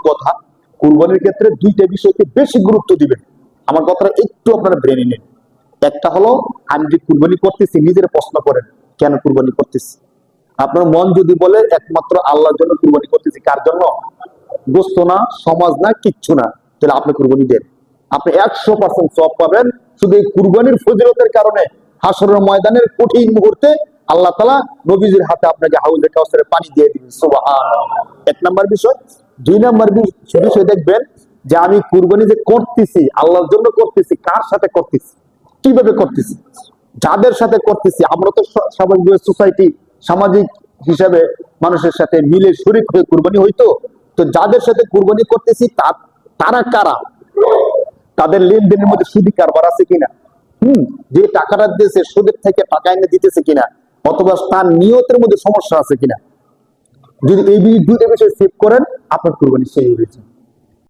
কথা, কুরবানির ক্ষেত্রে দুইটা বিষয়কে বেশি গুরুত্ব দিবেন। আমার কথাটা একটু আপনারা ব্রেনে নেন। একটা হলো, আমি যে কুরবানি করতেছি, নিজের প্রশ্ন করেন কেন কুরবানি করতেছি। আপনার মন যদি বলে একমাত্র আল্লাহর জন্য কুরবানি করতেছি, কার জন্য? গোস্ত না, সমাজ না, কিচ্ছু না, তাহলে আপনি কুরবানি দেন, আপনি 100% সওয়াব পাবেন। শুধু এই কুরবানির ফজিলতের কারণে হাসরের ময়দানের কঠিন মুহূর্তে আল্লাহ তাআলা নবীজির হাতে আপনাকে হাউজে কাউসারের পানি দিয়ে দিবেন। সুবহানাল্লাহ। এক নাম্বার বিষয়। দুই নাম্বার বিষয় দেখবেন যে আমি কুরবানি যে করতেছি, আল্লাহর জন্য করতেছি, কার সাথে করতেছি, কিভাবে করতেছি, যাদের সাথে করতেছি। আমরা তো স্বাভাবিক সোসাইটি, সামাজিক হিসাবে মানুষের সাথে মিলে শরীক হয়ে কুরবানি হইতো। তো যাদের সাথে কুরবানি করতেছি তারা কারা, তাদের লেনদেনের মধ্যে সুদি কারবার আছে কিনা, যে টাকাটা দিতেছে সুদের থেকে টাকা এনে দিতেছে কিনা, অথবা তার নিয়তের মধ্যে সমস্যা আছে কিনা। যদি এই দুইটা বিষয় সেভ করেন, আপনার কুরবানি সেই হয়েছে।